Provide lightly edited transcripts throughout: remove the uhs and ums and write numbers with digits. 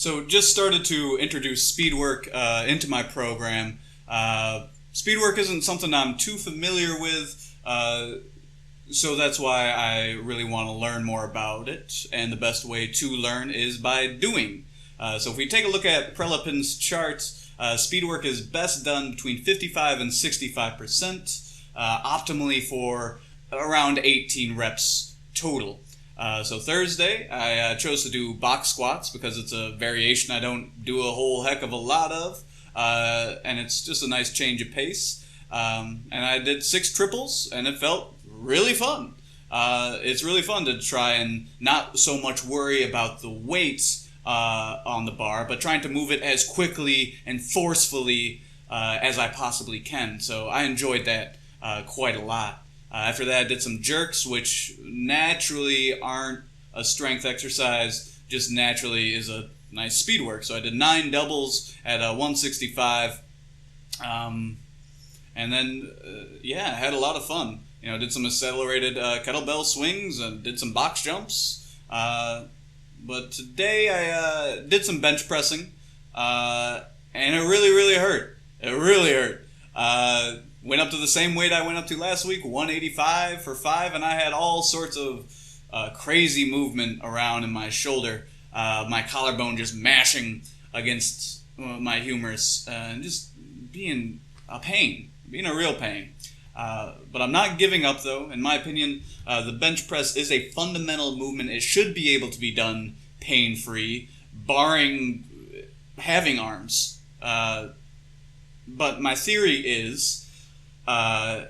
So just started to introduce speed work into my program. Speed work isn't something I'm too familiar with, so that's why I really want to learn more about it. And the best way to learn is by doing. So if we take a look at Prelepin's charts, speed work is best done between 55 and 65%, optimally for around 18 reps total. So Thursday, I chose to do box squats because it's a variation I don't do a whole heck of a lot of, and it's just a nice change of pace. And I did 6 triples, and it felt really fun. It's really fun to try and not so much worry about the weights on the bar, but trying to move it as quickly and forcefully as I possibly can. So I enjoyed that quite a lot. After that, I did some jerks, which naturally aren't a strength exercise, just naturally is a nice speed work. So I did 9 doubles at 165, and then, I had a lot of fun. Did some accelerated kettlebell swings and did some box jumps. But today I did some bench pressing, and it really hurt. It really hurt. Went up to the same weight I went up to last week, 185 for 5, and I had all sorts of crazy movement around in my shoulder. My collarbone just mashing against my humerus, and just being a pain, being a real pain. But I'm not giving up, though. In my opinion, the bench press is a fundamental movement. It should be able to be done pain-free, barring having arms. But my theory is I'm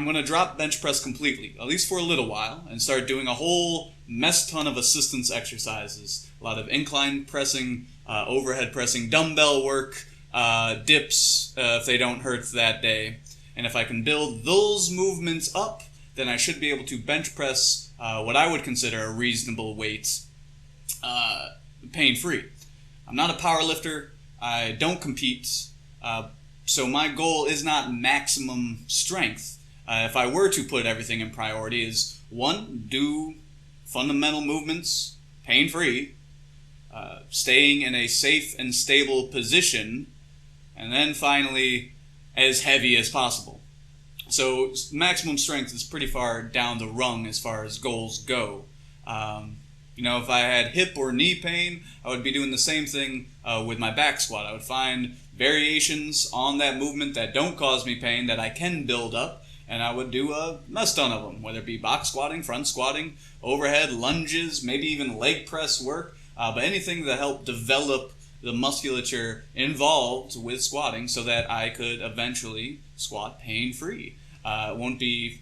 going to drop bench press completely, at least for a little while, and start doing a whole mess ton of assistance exercises. A lot of incline pressing, overhead pressing, dumbbell work, dips if they don't hurt that day. And if I can build those movements up, then I should be able to bench press what I would consider a reasonable weight pain-free. I'm not a power lifter. I don't compete. So my goal is not maximum strength. If I were to put everything in priority, is 1, do fundamental movements pain-free, staying in a safe and stable position, and then finally as heavy as possible. So maximum strength is pretty far down the rung as far as goals go. If I had hip or knee pain, I would be doing the same thing with my back squat. I would find variations on that movement that don't cause me pain that I can build up, and I would do a mess ton of them, whether it be box squatting, front squatting, overhead lunges, maybe even leg press work, but anything that helped develop the musculature involved with squatting so that I could eventually squat pain-free. It won't be,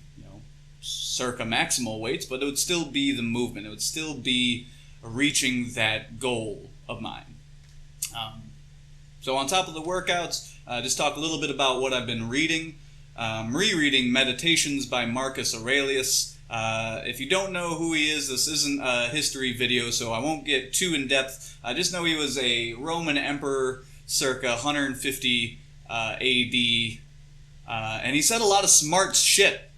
circa maximal weights, but it would still be the movement. It would still be reaching that goal of mine. So on top of the workouts, just talk a little bit about what I've been reading. Rereading Meditations by Marcus Aurelius. If you don't know who he is, this isn't a history video, so I won't get too in-depth. I just know he was a Roman emperor circa 150 AD, and he said a lot of smart shit.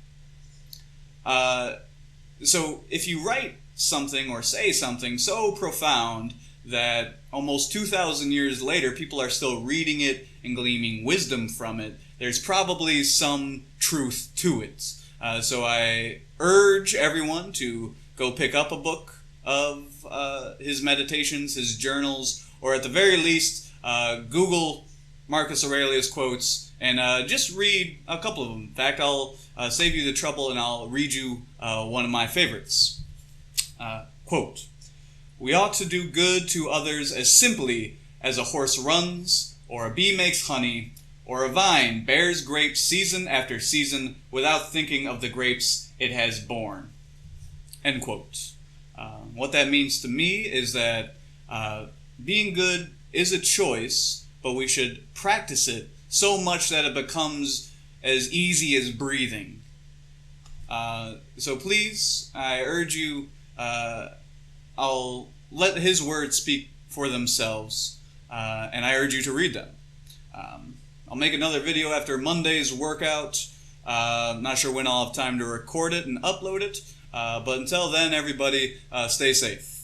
So if you write something or say something so profound that almost 2,000 years later people are still reading it and gleaming wisdom from it, there's probably some truth to it. So I urge everyone to go pick up a book of his meditations, his journals, or at the very least, Google Marcus Aurelius quotes and just read a couple of them. In fact, I'll save you the trouble and I'll read you one of my favorites. Quote, "We ought to do good to others as simply as a horse runs, or a bee makes honey, or a vine bears grapes season after season without thinking of the grapes it has borne." End quote. What that means to me is that being good is a choice, but we should practice it so much that it becomes as easy as breathing. So please, I urge you, I'll let his words speak for themselves, and I urge you to read them. I'll make another video after Monday's workout. Not sure when I'll have time to record it and upload it, but until then, everybody, stay safe.